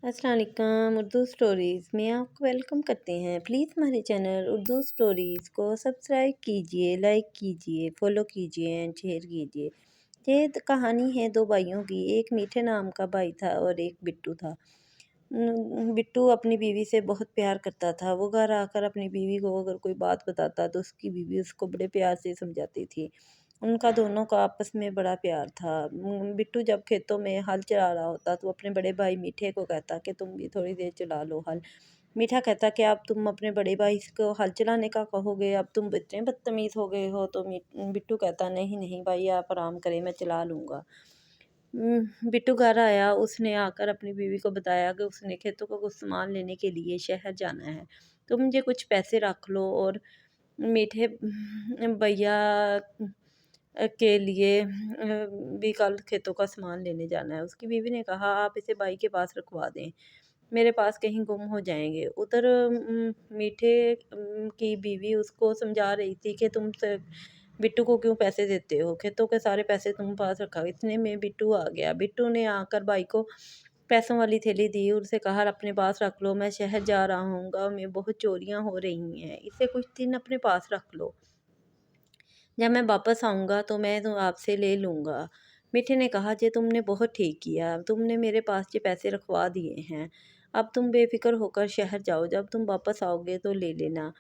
अस्सलाम वालेकुम। उर्दू स्टोरीज़ में आपको वेलकम करते हैं। प्लीज़ हमारे चैनल उर्दू स्टोरीज़ को सब्सक्राइब कीजिए, लाइक कीजिए, फॉलो कीजिए एंड शेयर कीजिए। ये कहानी है दो भाइयों की। एक मीठे नाम का भाई था और एक बिट्टू था। बिट्टू अपनी बीवी से बहुत प्यार करता था। वो घर आकर अपनी बीवी को अगर कोई बात बताता तो उसकी बीवी उसको बड़े प्यार से समझाती थी। उनका दोनों का आपस में बड़ा प्यार था। बिट्टू जब खेतों में हल चला रहा होता तो अपने बड़े भाई मीठे को कहता कि तुम भी थोड़ी देर चला लो हल। मीठा कहता कि अब तुम अपने बड़े भाई को हल चलाने का कहोगे, अब तुम इतने बदतमीज़ हो गए हो। तो बिट्टू कहता नहीं नहीं भाई, आप आराम करें, मैं चला लूँगा। बिट्टू घर आया। उसने आकर अपनी बीवी को बताया कि उसने खेतों का कुछ सामान लेने के लिए शहर जाना है, तो मुझे कुछ पैसे रख लो और मीठे भैया के लिए भी कल खेतों का सामान लेने जाना है। उसकी बीवी ने कहा आप इसे भाई के पास रखवा दें, मेरे पास कहीं गुम हो जाएंगे। उधर मीठे की बीवी उसको समझा रही थी कि तुम बिट्टू को क्यों पैसे देते हो, खेतों के सारे पैसे तुम पास रखा। इतने में बिट्टू आ गया। बिट्टू ने आकर भाई को पैसों वाली थैली दी और उसे कहा अपने पास रख लो, मैं शहर जा रहा हूँ, गाँव में बहुत चोरियाँ हो रही हैं, इसे कुछ दिन अपने पास रख लो, जब मैं वापस आऊँगा तो मैं तो आपसे ले लूँगा। मीठे ने कहा जे तुमने बहुत ठीक किया, तुमने मेरे पास ये पैसे रखवा दिए हैं, अब तुम बेफ़िक्र होकर शहर जाओ, जब तुम वापस आओगे तो ले लेना।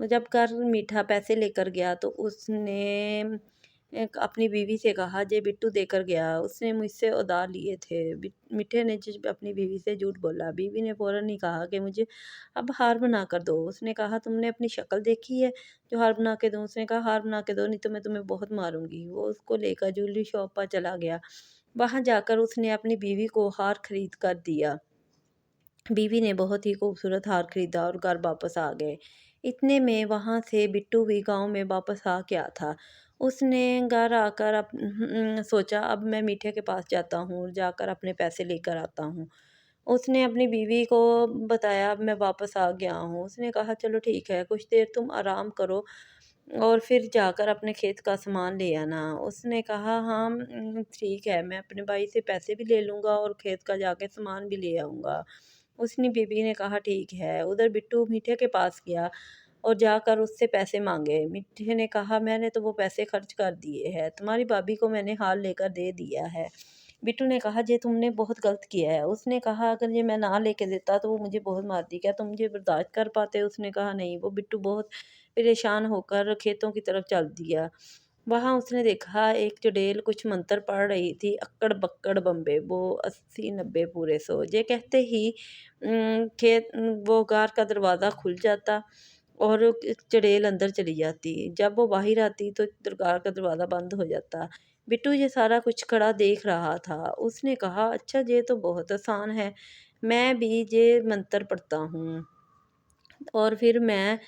तो जब कर मीठा पैसे लेकर गया तो उसने अपनी बीवी से कहा जे बिट्टू देकर गया, उसने मुझसे उधार लिए थे। मीठे ने अपनी बीवी से झूठ बोला। बीवी ने फ़ौरन ही कहा कि मुझे अब हार बना कर दो। उसने कहा तुमने अपनी शक्ल देखी है जो हार बना के दूँ? उसने कहा हार बना के दो, नहीं तो मैं तुम्हें बहुत मारूँगी। वो उसको लेकर ज्वेलरी शॉप पर चला गया। वहाँ जाकर उसने अपनी बीवी को हार खरीद कर दिया। बीवी ने बहुत ही खूबसूरत हार खरीदा और घर वापस आ गए। इतने में वहाँ से बिट्टू भी गाँव में वापस आ गया था। उसने घर आकर सोचा अब मैं मीठे के पास जाता हूँ और जाकर अपने पैसे लेकर आता हूँ। उसने अपनी बीवी को बताया अब मैं वापस आ गया हूँ। उसने कहा चलो ठीक है, कुछ देर तुम आराम करो और फिर जाकर अपने खेत का सामान ले आना। उसने कहा हाँ ठीक है, मैं अपने भाई से पैसे भी ले लूँगा और खेत का जाके सामान भी ले आऊँगा। उसने बीवी ने कहा ठीक है। उधर बिट्टू मीठे के पास गया और जाकर उससे पैसे माँगे। मीठे ने कहा मैंने तो वो पैसे खर्च कर दिए हैं, तुम्हारी भाभी को मैंने हार लेकर दे दिया है। बिट्टू ने कहा जे तुमने बहुत गलत किया है। उसने कहा अगर ये मैं ना लेके देता तो वो मुझे बहुत मारती, क्या तुम मुझे बर्दाश्त कर पाते? उसने कहा नहीं। वो बिट्टू बहुत परेशान होकर खेतों की तरफ चल दिया। वहाँ उसने देखा एक चुड़ैल कुछ मंत्र पढ़ रही थी, अक्कड़ बक्कड़ बम्बे बो 80 90 पूरे 100। ये कहते ही वो गार का दरवाज़ा खुल जाता और चुड़ैल अंदर चली जाती। जब वो बाहर आती तो गार का दरवाज़ा बंद हो जाता। बिट्टू ये सारा कुछ खड़ा देख रहा था। उसने कहा अच्छा ये तो बहुत आसान है, मैं भी ये मंत्र पढ़ता हूँ और फिर मैं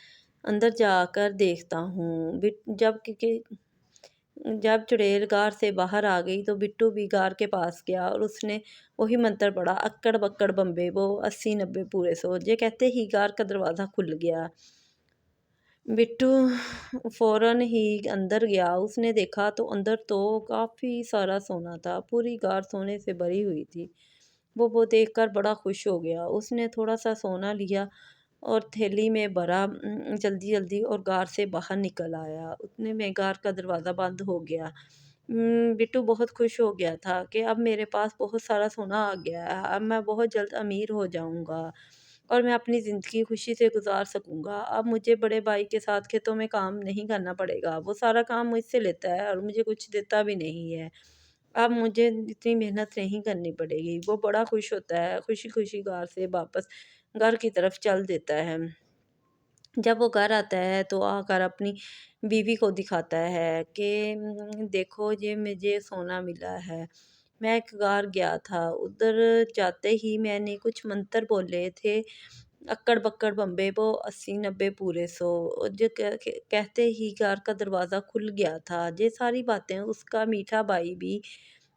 अंदर जाकर देखता हूँ। जब चुड़ैल गार से बाहर आ गई तो बिट्टू भी गार के पास गया और उसने वही मंत्र पढ़ा, अक्कड़ बक्कड़ बम्बे वो 80 90 पूरे 100। ये कहते ही गार का दरवाज़ा खुल गया। बिट्टू फ़ौरन ही अंदर गया। उसने देखा तो अंदर तो काफ़ी सारा सोना था, पूरी गार सोने से भरी हुई थी। वो देखकर बड़ा खुश हो गया। उसने थोड़ा-सा सोना लिया और थैली में भरा, जल्दी-जल्दी और गार से बाहर निकल आया। उतने में गार का दरवाज़ा बंद हो गया। बिट्टू बहुत खुश हो गया था कि अब मेरे पास बहुत सारा सोना आ गया है, अब मैं बहुत जल्द अमीर हो जाऊँगा और मैं अपनी ज़िंदगी खुशी से गुज़ार सकूँगा। अब मुझे बड़े भाई के साथ खेतों में काम नहीं करना पड़ेगा, वो सारा काम मुझसे लेता है और मुझे कुछ देता भी नहीं है। अब मुझे इतनी मेहनत नहीं करनी पड़ेगी। वो बड़ा खुश होता है, खुशी-खुशी गार से वापस घर की तरफ चल देता है। जब वो घर आता है तो आकर अपनी बीवी को दिखाता है कि देखो ये मुझे सोना मिला है। मैं एक बार गया था, उधर जाते ही मैंने कुछ मंत्र बोले थे, अक्कड़ बक्कड़ बम्बे वो 80 90 पूरे 100। और जो कहते ही घर का दरवाज़ा खुल गया था। ये सारी बातें उसका मीठा भाई भी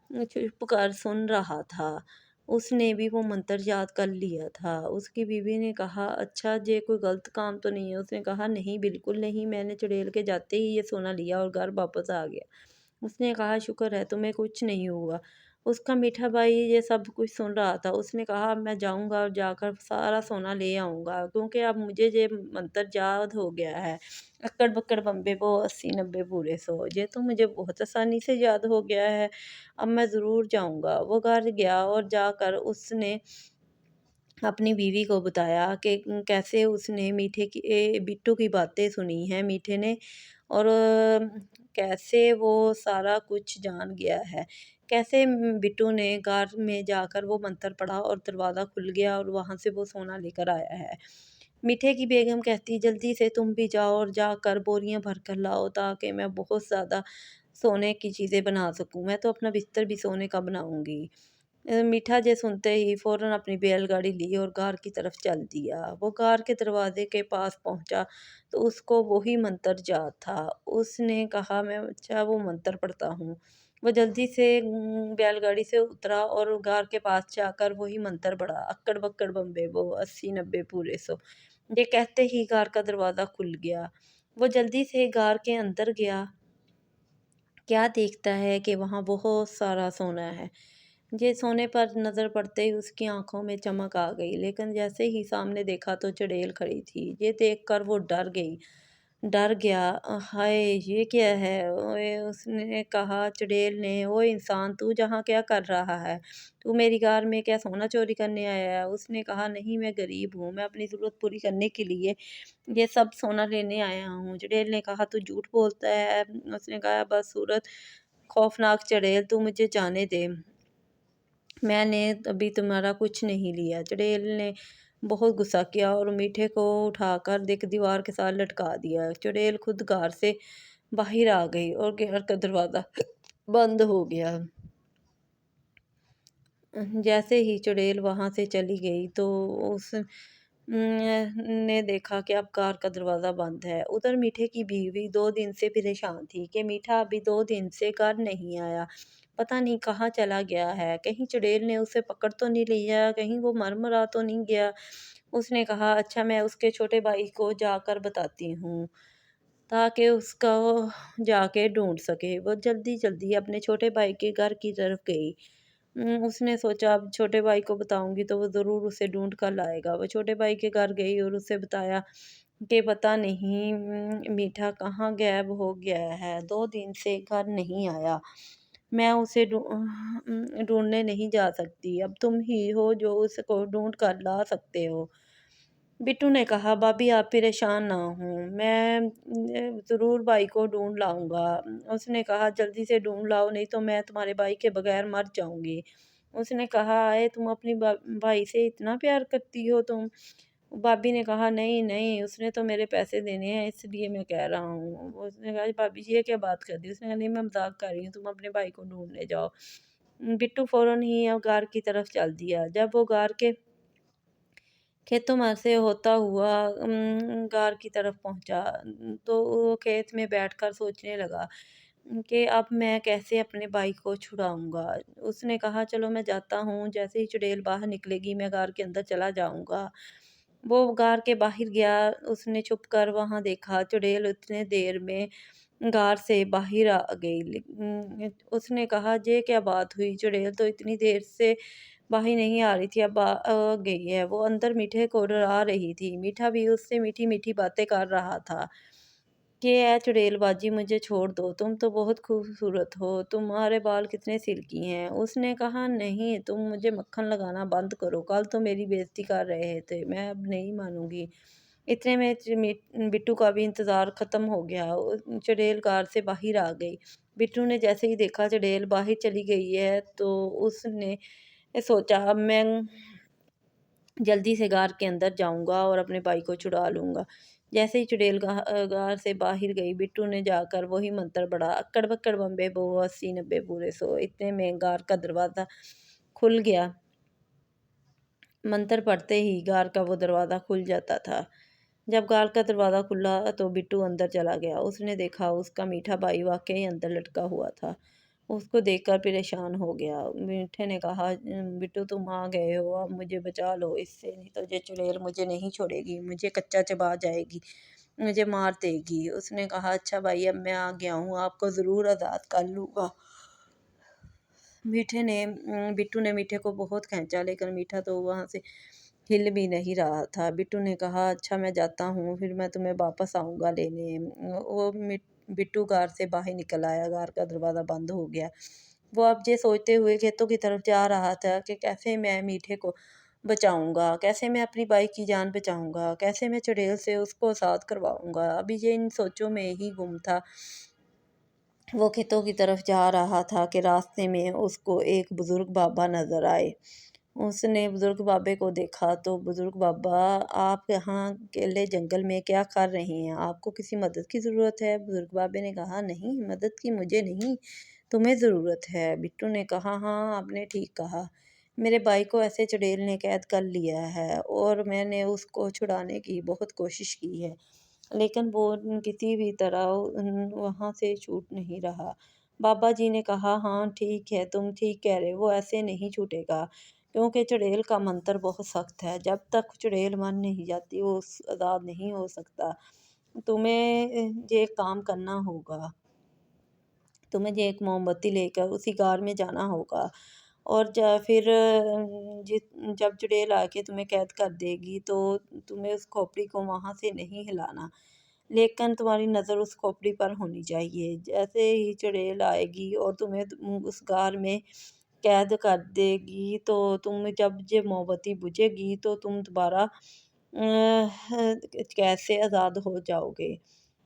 चुप कर सुन रहा था। उसने भी वो मंत्र याद कर लिया था। उसकी बीवी ने कहा अच्छा ये कोई गलत काम तो नहीं है? उसने कहा नहीं बिल्कुल नहीं, मैंने चुड़ैल के जाते ही ये सोना लिया और घर वापस आ गया। उसने कहा शुक्र है तुम्हें कुछ नहीं हुआ। اس کا میٹھا بھائی یہ سب کچھ سن رہا تھا۔ اس نے کہا میں جاؤں گا اور جا کر سارا سونا لے آؤں گا، کیونکہ اب مجھے یہ منتر یاد ہو گیا ہے۔ اکڑ بکڑ بمبے بو 80 90 پورے 100، یہ تو مجھے بہت آسانی سے یاد ہو گیا ہے، اب میں ضرور جاؤں گا۔ وہ گھر گیا اور جا کر اس نے اپنی بیوی کو بتایا کہ کیسے اس نے میٹھے کی بٹو کی باتیں سنی ہیں میٹھے نے، اور کیسے وہ سارا کچھ جان گیا ہے، کیسے بٹو نے غار میں جا کر وہ منتر پڑھا اور دروازہ کھل گیا اور وہاں سے وہ سونا لے کر آیا ہے۔ میٹھے کی بیگم کہتی جلدی سے تم بھی جاؤ اور جا کر بوریاں بھر کر لاؤ، تاکہ میں بہت زیادہ سونے کی چیزیں بنا سکوں، میں تو اپنا بستر بھی سونے کا بناؤں گی۔ میٹھا جے سنتے ہی فوراً اپنی بیل گاڑی لی اور غار کی طرف چل دیا۔ وہ غار کے دروازے کے پاس پہنچا تو اس کو وہی منتر یاد تھا۔ اس نے کہا میں اچھا وہ منتر پڑھتا ہوں۔ وہ جلدی سے بیل گاڑی سے اترا اور غار کے پاس جا کر وہی منتر پڑھا، اکڑ بکڑ بمبے بو 80 90 پورے 100۔ یہ کہتے ہی غار کا دروازہ کھل گیا۔ وہ جلدی سے غار کے اندر گیا، کیا دیکھتا ہے کہ وہاں بہت سارا سونا ہے۔ یہ سونے پر نظر پڑتے ہی اس کی آنکھوں میں چمک آ گئی، لیکن جیسے ہی سامنے دیکھا تو چڑیل کھڑی تھی۔ یہ دیکھ کر وہ ڈر گیا، ہائے یہ کیا ہے؟ اس نے کہا چڑیل نے، او انسان تو جہاں کیا کر رہا ہے؟ تو میری غار میں کیا سونا چوری کرنے آیا ہے؟ اس نے کہا نہیں، میں غریب ہوں، میں اپنی ضرورت پوری کرنے کے لیے یہ سب سونا لینے آیا ہوں۔ چڑیل نے کہا تو جھوٹ بولتا ہے۔ اس نے کہا بس صورت خوفناک چڑیل، تو مجھے جانے دے، میں نے ابھی تمہارا کچھ نہیں لیا۔ چڑیل نے بہت غصہ کیا اور میٹھے کو اٹھا کر ایک دیوار کے ساتھ لٹکا دیا۔ چڑیل خود غار سے باہر آ گئی اور غار کا دروازہ بند ہو گیا۔ جیسے ہی چڑیل وہاں سے چلی گئی تو اس نے دیکھا کہ اب غار کا دروازہ بند ہے۔ ادھر میٹھے کی بیوی 2 دن سے پریشان تھی کہ میٹھا ابھی 2 دن سے گھر نہیں آیا، پتہ نہیں کہاں چلا گیا ہے، کہیں چڑیل نے اسے پکڑ تو نہیں لیا، کہیں وہ مر مرا تو نہیں گیا۔ اس نے کہا اچھا میں اس کے چھوٹے بھائی کو جا کر بتاتی ہوں، تاکہ اس کو جا کے ڈھونڈ سکے۔ وہ جلدی اپنے چھوٹے بھائی کے گھر کی طرف گئی۔ اس نے سوچا اب چھوٹے بھائی کو بتاؤں گی تو وہ ضرور اسے ڈھونڈ کر لائے گا۔ وہ چھوٹے بھائی کے گھر گئی اور اسے بتایا کہ پتہ نہیں میٹھا کہاں غائب ہو گیا ہے، 2 دن سے گھر نہیں آیا، میں اسے ڈھونڈنے نہیں جا سکتی، اب تم ہی ہو جو اس کو ڈھونڈ کر لا سکتے ہو۔ بٹو نے کہا بھابھی آپ پریشان نہ ہوں، میں ضرور بھائی کو ڈھونڈ لاؤں گا۔ اس نے کہا جلدی سے ڈھونڈ لاؤ، نہیں تو میں تمہارے بھائی کے بغیر مر جاؤں گی۔ اس نے کہا آئے تم اپنی بھائی سے اتنا پیار کرتی ہو تم؟ بھابھی نے کہا نہیں، اس نے تو میرے پیسے دینے ہیں اس لیے میں کہہ رہا ہوں۔ اس نے کہا بھابھی جی یہ کیا بات کر دی؟ اس نے کہا نہیں میں مذاق کر رہی ہوں، تم اپنے بھائی کو ڈھونڈنے جاؤ۔ بٹو فوراً ہی غار کی طرف چل دیا۔ جب وہ غار کے کھیتوں میں سے ہوتا ہوا غار کی طرف پہنچا تو وہ کھیت میں بیٹھ کر سوچنے لگا کہ اب میں کیسے اپنے بھائی کو چھڑاؤں گا۔ اس نے کہا چلو میں جاتا ہوں، جیسے ہی چڑیل باہر نکلے گی میں غار کے اندر چلا جاؤں گا۔ وہ غار کے باہر گیا، اس نے چھپ کر وہاں دیکھا چڑیل اتنے دیر میں غار سے باہر آ گئی۔ اس نے کہا یہ کیا بات ہوئی، چڑیل تو اتنی دیر سے باہر نہیں آ رہی تھی، اب آ گئی ہے۔ وہ اندر میٹھے کو ڈرا رہی تھی، میٹھا بھی اس سے میٹھی میٹھی باتیں کر رہا تھا کہ اے چڑیل باجی مجھے چھوڑ دو، تم تو بہت خوبصورت ہو، تمہارے بال کتنے سلکی ہیں۔ اس نے کہا نہیں تم مجھے مکھن لگانا بند کرو، کل تو میری بےعزتی کر رہے تھے، میں اب نہیں مانوں گی۔ اتنے میں بٹو کا بھی انتظار ختم ہو گیا، چڑیل غار سے باہر آ گئی۔ بٹو نے جیسے ہی دیکھا چڑیل باہر چلی گئی ہے تو اس نے سوچا اب میں جلدی سے غار کے اندر جاؤں گا اور اپنے بھائی کو چھڑا لوں گا۔ جیسے ہی چڑیل غار سے باہر گئی بٹو نے جا کر وہی منتر پڑھا، اکڑ بکڑ بمبے بو 80 90 پورے 100۔ اتنے میں غار کا دروازہ کھل گیا۔ منتر پڑھتے ہی غار کا وہ دروازہ کھل جاتا تھا۔ جب غار کا دروازہ کھلا تو بٹو اندر چلا گیا۔ اس نے دیکھا اس کا میٹھا بھائی واقعی اندر لٹکا ہوا تھا۔ اس کو دیکھ کر پریشان ہو گیا۔ میٹھے نے کہا بٹو تم آ گئے ہو، اب مجھے بچا لو اس سے، نہیں تو یہ چڑیل مجھے نہیں چھوڑے گی، مجھے کچا چبا جائے گی، مجھے مار دے گی۔ اس نے کہا اچھا بھائی اب میں آ گیا ہوں، آپ کو ضرور آزاد کر لوں گا۔ बिट्टू ने मीठे को बहुत खींचा, लेकिन मीठा तो वहाँ से हिल भी नहीं रहा था। बिट्टू ने कहा, अच्छा मैं जाता हूँ, फिर मैं तुम्हें वापस आऊँगा लेने। बिट्टू गार से बाहर निकल आया। गार का दरवाज़ा बंद हो गया। वो अब ये सोचते हुए खेतों की तरफ जा रहा था कि कैसे मैं मीठे को बचाऊंगा, कैसे मैं अपनी बाई की जान बचाऊंगा, कैसे मैं चुड़ैल से उसको आज़ाद करवाऊंगा। अभी ये इन सोचों में ही गुम था। वो खेतों की तरफ जा रहा था कि रास्ते में उसको एक बुज़ुर्ग बाबा नज़र आए। उसने बुज़ुर्ग बाबे को देखा तो, बुज़ुर्ग बाबा, आप यहाँ अकेले जंगल में क्या कर रहे हैं? आपको किसी मदद की ज़रूरत है? बुज़ुर्ग बाबे ने कहा, नहीं, मदद की मुझे नहीं, तुम्हें ज़रूरत है। बिट्टू ने कहा, हाँ, आपने ठीक कहा। मेरे भाई को ऐसे चुड़ैल ने कैद कर लिया है और मैंने उसको छुड़ाने की बहुत कोशिश की है, लेकिन वो किसी भी तरह वहाँ से छूट नहीं रहा। बाबा जी ने कहा, हाँ ठीक है, तुम ठीक कह रहे हो, वो ऐसे नहीं छूटेगा, क्योंकि चुड़ैल का मंत्र बहुत सख्त है। जब तक चुड़ैल मन नहीं जाती वो आज़ाद नहीं हो सकता। तुम्हें ये काम करना होगा। तुम्हें ये एक मोमबत्ती लेकर उसी गार में जाना होगा, और फिर जब चुड़ैल आके तुम्हें कैद कर देगी तो तुम्हें उस खोपड़ी को वहाँ से नहीं हिलाना, लेकिन तुम्हारी नज़र उस खोपड़ी पर होनी चाहिए। जैसे ही चुड़ैल आएगी और तुम्हें उस गार में कैद कर देगी, तो तुम जब ये मोमबत्ती बुझेगी तो तुम दोबारा कैद से आज़ाद हो जाओगे।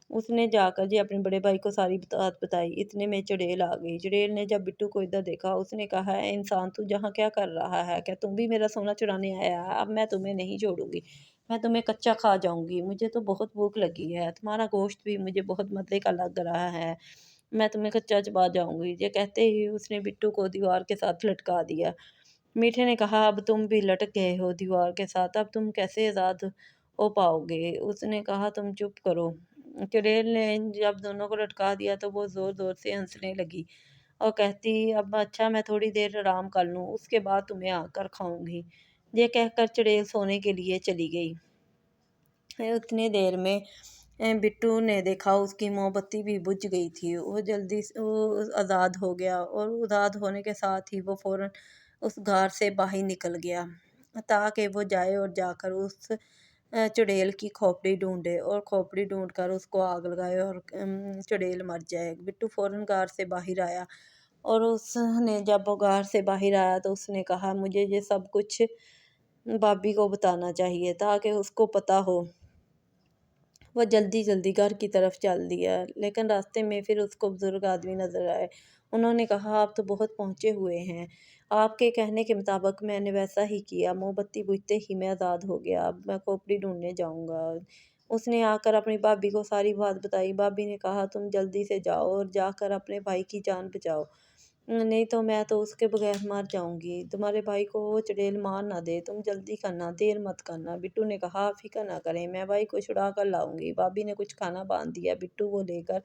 उसने जाकर जी अपने बड़े भाई को सारी बात बताई। इतने में चुड़ैल आ गई। चुड़ैल ने जब बिट्टू को इधर देखा, उसने कहा, "ऐ इंसान, तू यहाँ क्या कर रहा है? क्या तुम भी मेरा सोना चुराने आया है? अब मैं तुम्हें नहीं छोड़ूंगी, मैं तुम्हें कच्चा खा जाऊंगी। मुझे तो बहुत भूख लगी है, तुम्हारा गोश्त भी मुझे बहुत मज़े का लग रहा है, मैं तुम्हें कच्चा चबा जाऊंगी।" ये कहते ही उसने बिट्टू को दीवार के साथ लटका दिया। मीठे ने कहा, अब तुम भी लटक गए हो दीवार के साथ, अब तुम कैसे आज़ाद हो पाओगे? उसने कहा, तुम चुप करो। चुड़ैल ने जब दोनों को लटका दिया तो वो ज़ोर ज़ोर से हंसने लगी और कहती, अब अच्छा मैं थोड़ी देर आराम कर लूँ, उसके बाद तुम्हें आकर खाऊंगी। ये कहकर चुड़ैल सोने के लिए चली गई। उतनी देर में बिट्टू ने देखा उसकी मोमबत्ती भी बुझ गई थी। वो जल्दी से वो आज़ाद हो गया, और आज़ाद होने के साथ ही वो फ़ौरन उस घर से बाहर निकल गया, ताकि वो जाए और जाकर उस चुड़ैल की खोपड़ी ढूंढे और खोपड़ी ढूंढकर उसको आग लगाए और चुड़ैल मर जाए। बिट्टू फ़ौरन घर से बाहर आया, और उसने जब वो घर से बाहर आया तो उसने कहा, मुझे ये सब कुछ भाभी को बताना चाहिए ताकि उसको पता हो। वह जल्दी-जल्दी घर की तरफ चल दिया, लेकिन रास्ते में फिर उसको बुज़ुर्ग आदमी नज़र आए। उन्होंने कहा, आप तो बहुत पहुँचे हुए हैं। आपके कहने के मुताबिक मैंने वैसा ही किया। मोमबत्ती बुझते ही मैं आज़ाद हो गया। अब मैं खोपड़ी ढूँढने जाऊँगा। उसने आकर अपनी भाभी को सारी बात बताई। भाभी ने कहा, तुम जल्दी से जाओ और जाकर अपने भाई की जान बचाओ। नहीं तो मैं तो उसके बगैर मर जाऊँगी। तुम्हारे भाई को वो चुड़ैल मार ना दे, तुम जल्दी करना, देर मत करना। बिट्टू ने कहा, फ़िक्र ना करें, मैं भाई को छुड़ा कर लाऊँगी। भाभी ने कुछ खाना बाँध दिया। बिट्टू को लेकर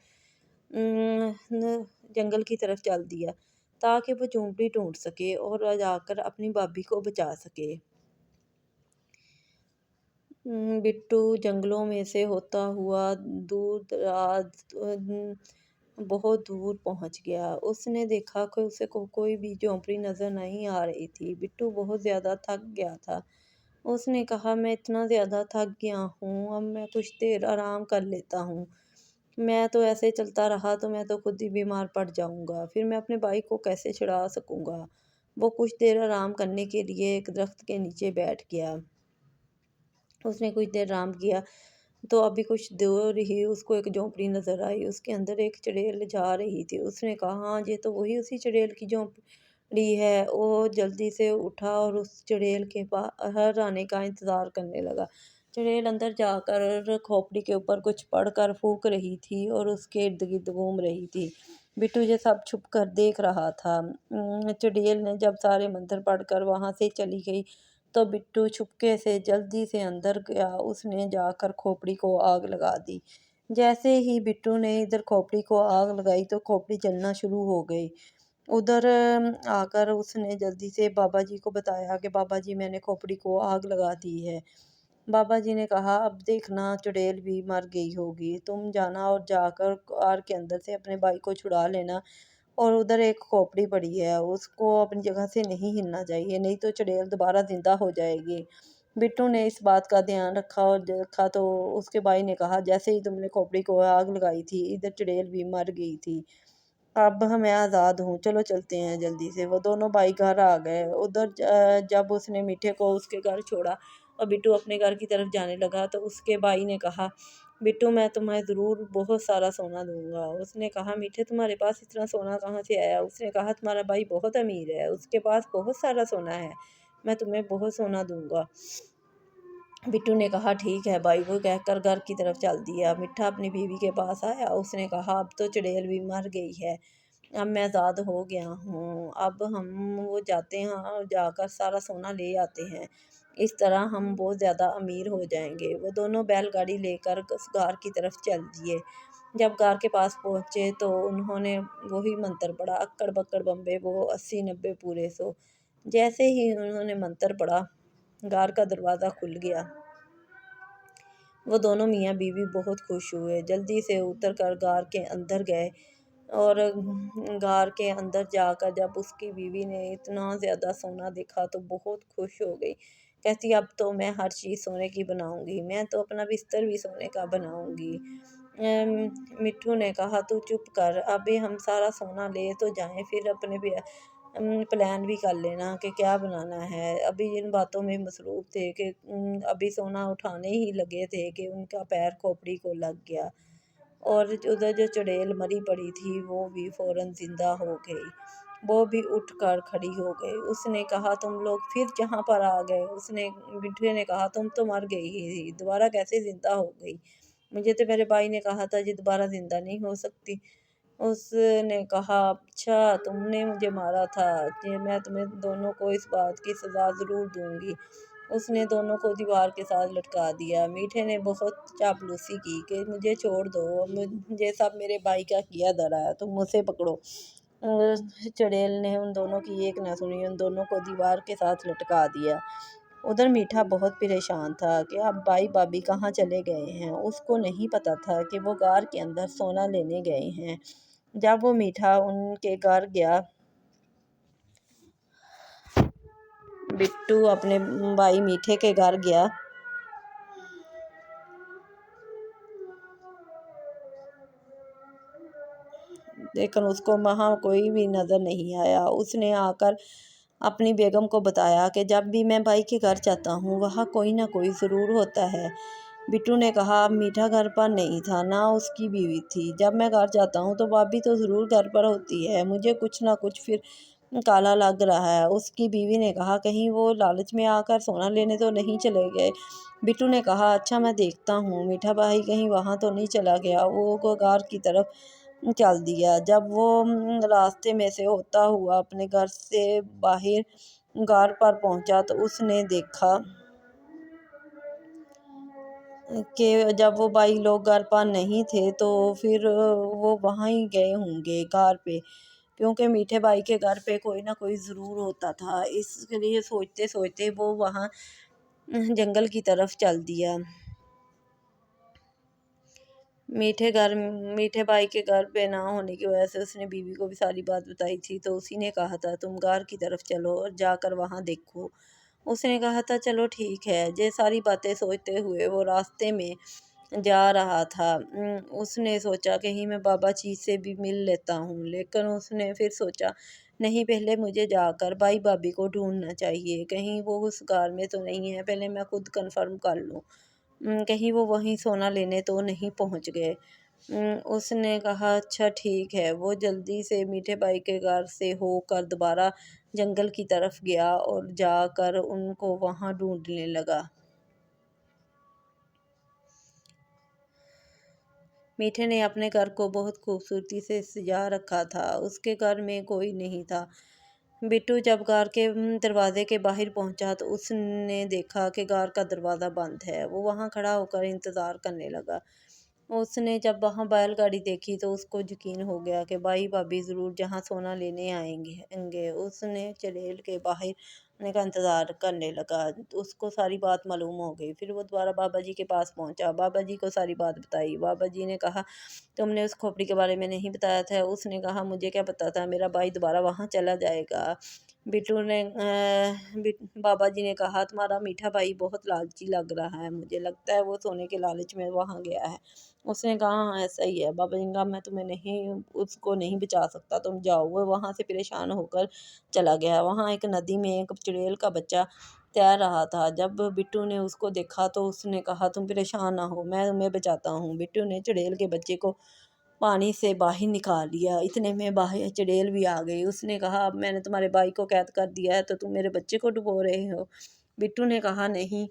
जंगल की तरफ चल दिया, ताकि वो झोंपड़ी ढूँढ सके और जाकर अपनी भाभी को बचा सके। बिट्टू जंगलों में से होता हुआ दूर दराज बहुत दूर पहुंच गया। उसने देखा कि उसे कोई भी झोंपड़ी नज़र नहीं आ रही थी। बिट्टू बहुत ज़्यादा थक गया था। उसने कहा, मैं इतना ज़्यादा थक गया हूँ, अब मैं कुछ देर आराम कर लेता हूँ। मैं तो ऐसे चलता रहा तो मैं तो खुद ही बीमार पड़ जाऊंगा, फिर मैं अपने भाई को कैसे छुड़ा सकूंगा। वो कुछ देर आराम करने के लिए एक दरख्त के नीचे बैठ गया। उसने कुछ देर आराम किया तो अभी कुछ दूर ही उसको एक झोंपड़ी नज़र आई। उसके अंदर एक चुड़ैल जा रही थी। उसने कहा, हाँ, ये तो वही उसी चुड़ैल की झोंपड़ी है। वो जल्दी से उठा और उस चुड़ैल के बाहर आने का इंतज़ार करने लगा। चुड़ैल अंदर जाकर खोपड़ी के ऊपर कुछ पढ़कर फूंक रही थी और उसके इर्द गिर्द घूम रही थी। बिट्टू ये सब छुप कर देख रहा था। चुड़ैल ने जब सारे मंत्र पढ़कर वहाँ से चली गई तो बिट्टू छुपके से जल्दी से अंदर गया। उसने जाकर खोपड़ी को आग लगा दी। जैसे ही बिट्टू ने इधर खोपड़ी को आग लगाई तो खोपड़ी जलना शुरू हो गई। उधर आकर उसने जल्दी से बाबा जी को बताया कि बाबा जी, मैंने खोपड़ी को आग लगा दी है। बाबा जी ने कहा, अब देखना चुड़ैल भी मर गई होगी। तुम जाना और जाकर कार के अंदर से अपने भाई को छुड़ा लेना और उधर एक खोपड़ी पड़ी है, उसको अपनी जगह से नहीं हिलना चाहिए, नहीं तो चुड़ैल दोबारा जिंदा हो जाएगी। बिट्टू ने इस बात का ध्यान रखा और देखा तो उसके भाई ने कहा, जैसे ही तुमने खोपड़ी को आग लगाई थी इधर चुड़ैल भी मर गई थी। अब मैं आज़ाद हूँ, चलो चलते हैं जल्दी से। वो दोनों भाई घर आ गए। उधर जब उसने मीठे को उसके घर छोड़ा और बिट्टू अपने घर की तरफ जाने लगा तो उसके भाई ने कहा, बिट्टू मैं तुम्हें ज़रूर बहुत सारा सोना दूंगा। उसने कहा, मीठे तुम्हारे पास इतना सोना कहाँ से आया? उसने कहा, तुम्हारा भाई बहुत अमीर है, उसके पास बहुत सारा सोना है, मैं तुम्हें बहुत सोना दूंगा। बिट्टू ने कहा, ठीक है भाई। वो कहकर घर की तरफ चल दिया। मीठा अपनी बीवी के पास आया। उसने कहा, अब तो चुड़ैल भी मर गई है, अब मैं आज़ाद हो गया हूँ। अब हम वो जाते हैं और जाकर सारा सोना ले आते हैं, इस तरह हम बहुत ज़्यादा अमीर हो जाएंगे। वो दोनों बैलगाड़ी लेकर गार की तरफ चल दिए। जब गार के पास पहुँचे तो उन्होंने वही मंत्र पढ़ा, अक्कड़ बक्कड़ बम्बे वो 80 90 पूरे 100। जैसे ही उन्होंने मंत्र पढ़ा गार का दरवाज़ा खुल गया। वो दोनों मियाँ बीवी बहुत खुश हुए, जल्दी से उतर कर गार के अंदर गए और गार के अंदर जाकर जब उसकी बीवी ने इतना ज़्यादा सोना देखा तो बहुत खुश हो गई। कहती, अब तो मैं हर चीज़ सोने की बनाऊंगी, मैं तो अपना बिस्तर भी सोने का बनाऊंगी। मिट्ठू ने कहा, तू चुप कर, अभी हम सारा सोना ले तो जाएं, फिर अपने प्लान भी कर लेना कि क्या बनाना है। अभी इन बातों में मसरूफ़ थे कि अभी सोना उठाने ही लगे थे कि उनका पैर खोपड़ी को लग गया और उधर जो चुड़ैल मरी पड़ी थी वो भी फ़ौरन ज़िंदा हो गई। वो भी उठकर खड़ी हो गई। उसने कहा, तुम लोग फिर जहाँ पर आ गए? उसने बिट्ठू ने कहा, तुम तो मर गई ही थी, दोबारा कैसे ज़िंदा हो गई? मुझे तो मेरे भाई ने कहा था, ये दोबारा ज़िंदा नहीं हो सकती। उसने कहा, अच्छा तुमने मुझे मारा था, ये मैं तुम्हें दोनों को इस बात की सज़ा ज़रूर दूंगी। उसने दोनों को दीवार के साथ लटका दिया। मीठे ने बहुत चापलूसी की कि मुझे छोड़ दो, मुझे सब मेरे भाई का किया धरा है, तुम मुझसे पकड़ो। चुड़ैल ने उन दोनों की एक ना सुनी, उन दोनों को दीवार के साथ लटका दिया। उधर मीठा बहुत परेशान था कि अब भाई भाभी कहाँ चले गए हैं। उसको नहीं पता था कि वो गार के अंदर सोना लेने गए हैं। जब वो मीठा उनके घर गया, बिट्टू अपने भाई मीठे के घर गया लेकिन उसको वहाँ कोई भी नज़र नहीं आया। उसने आकर अपनी बेगम को बताया कि जब भी मैं भाई के घर जाता हूँ वहाँ कोई ना कोई ज़रूर होता है। बिट्टू ने कहा, अब मीठा घर पर नहीं था, ना उसकी बीवी थी। जब मैं घर जाता हूँ तो भाभी तो ज़रूर घर पर होती है, मुझे कुछ ना कुछ फिर काला लग रहा है। उसकी बीवी ने कहा, कहीं वो लालच में आकर सोना लेने तो नहीं चले गए? बिट्टू ने कहा, अच्छा मैं देखता हूँ, मीठा भाई कहीं वहाँ तो नहीं चला गया। वो गार की तरफ चल दिया। जब वो रास्ते में से होता हुआ अपने घर से बाहर गार पर पहुंचा तो उसने देखा कि जब वो भाई लोग घर पर नहीं थे तो फिर वो वहाँ ही गए होंगे गार पे, क्योंकि मीठे भाई के घर पे कोई ना कोई ज़रूर होता था। इसलिए सोचते सोचते वो वहाँ जंगल की तरफ चल दिया। मीठे भाई के घर पे ना होने की वजह से उसने बीवी को भी सारी बात बताई थी, तो उसी ने कहा था, तुम गार की तरफ चलो और जाकर वहाँ देखो। उसने कहा था, चलो ठीक है। ये सारी बातें सोचते हुए वो रास्ते में जा रहा था। उसने सोचा, कहीं मैं बाबा चीज से भी मिल लेता हूँ, लेकिन उसने फिर सोचा, नहीं, पहले मुझे जाकर भाई भाभी को ढूंढना चाहिए, कहीं वो उस गार में तो नहीं है, पहले मैं खुद कंफर्म कर लूँ। कहीं वो वहीं सोना लेने तो नहीं पहुंच गए। उसने कहा, अच्छा ठीक है। वो जल्दी से मीठे भाई के घर से होकर दोबारा जंगल की तरफ गया और जाकर उनको वहां ढूंढने लगा। मीठे ने अपने घर को बहुत खूबसूरती से सजा रखा था, उसके घर में कोई नहीं था। बिट्टू जब गार के दरवाजे के बाहर पहुंचा तो उसने देखा कि गार का दरवाज़ा बंद है। वो वहां खड़ा होकर इंतज़ार करने लगा। उसने जब वहां बैलगाड़ी देखी तो उसको यकीन हो गया कि भाई भाभी ज़रूर जहां सोना लेने आएंगे। उसने चुड़ैल के बाहर ने का इंतज़ार करने लगा। तो उसको सारी बात मालूम हो गई। फिर वो दोबारा बाबा जी के पास पहुंचा, बाबा जी को सारी बात बताई। बाबा जी ने कहा तुमने उस खोपड़ी के बारे में नहीं बताया था। उसने कहा मुझे क्या पता था, मेरा भाई दोबारा वहाँ चला जाएगा। बिट्टू ने बाबा जी ने कहा तुम्हारा मीठा भाई बहुत लालची लग रहा है, मुझे लगता है वो सोने के लालच में वहाँ गया है। उसने कहा हाँ ऐसा ही है। बाबा जी ने कहा मैं तुम्हें नहीं, उसको नहीं बचा सकता, तुम जाओ। वो वहाँ से परेशान होकर चला गया। वहाँ एक नदी में एक चुड़ैल का बच्चा तैर रहा था। जब बिट्टू ने उसको देखा तो उसने कहा तुम परेशान ना हो, मैं तुम्हें बचाता हूँ। बिट्टू ने चुड़ैल के बच्चे को पानी से बाहर निकाल लिया। इतने में बाहर चुड़ैल भी आ गई। उसने कहा अब मैंने तुम्हारे भाई को कैद कर दिया है तो तुम मेरे बच्चे को डुबो रहे हो। बिट्टू ने कहा नहीं,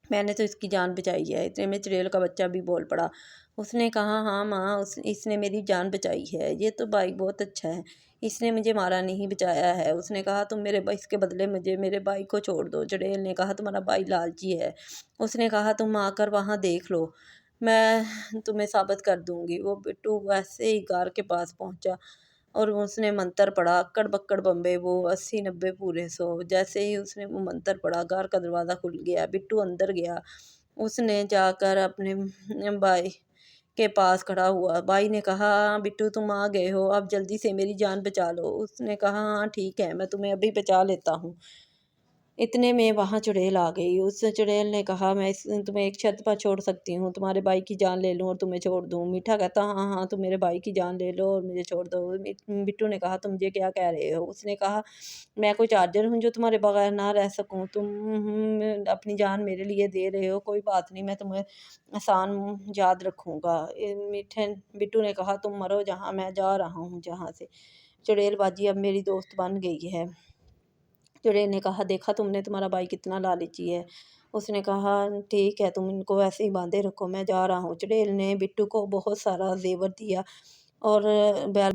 मैंने तो इसकी जान बचाई है। इतने में चुड़ैल का बच्चा भी बोल पड़ा। उसने कहा हाँ माँ, इसने मेरी जान बचाई है। ये तो भाई बहुत अच्छा है, इसने मुझे मारा नहीं बचाया है। उसने कहा तुम मेरे भाई, इसके बदले मुझे मेरे भाई को छोड़ दो। चुड़ैल ने कहा तुम्हारा भाई लालची है। उसने कहा तुम आकर वहाँ देख लो, मैं तुम्हें साबित कर दूंगी। वो बिट्टू वैसे ही गार के पास पहुंचा और उसने मंतर पढ़ा, अक्कड़ बक्कड़ बम्बे वो 80 90 पूरे 100। जैसे ही उसने वो मंतर पढ़ा, घर का दरवाज़ा खुल गया। बिट्टू अंदर गया। उसने जाकर अपने भाई के पास खड़ा हुआ। भाई ने कहा बिट्टू तुम आ गए हो, अब जल्दी से मेरी जान बचा लो। उसने कहा हाँ ठीक है, मैं तुम्हें अभी बचा लेता हूँ। इतने में वहाँ चुड़ैल आ गई। उस चुड़ैल ने कहा मैं तुम्हें एक शर्त पर छोड़ सकती हूँ, तुम्हारे भाई की जान ले लूँ और तुम्हें छोड़ दूँ। मीठा कहता हाँ हाँ तुम मेरे भाई की जान ले लो और मुझे छोड़ दो। बिट्टू ने कहा तुम मुझे क्या कह रहे हो। उसने कहा मैं कोई चार्जर हूँ जो तुम्हारे बगैर ना रह सकूँ। तुम अपनी जान मेरे लिए दे रहे हो, कोई बात नहीं, मैं तुम्हें आसान याद रखूँगा। मीठे बिट्टू ने कहा तुम मरो जहाँ, मैं जा रहा हूँ जहाँ से। चुड़ैल बाजी अब मेरी दोस्त बन गई है। चुड़ैल ने कहा देखा तुमने, तुम्हारा भाई कितना लालची है। उसने कहा ठीक है, तुम इनको वैसे ही बांधे रखो, मैं जा रहा हूँ। चुड़ैल ने बिट्टू को बहुत सारा जेवर दिया और बैल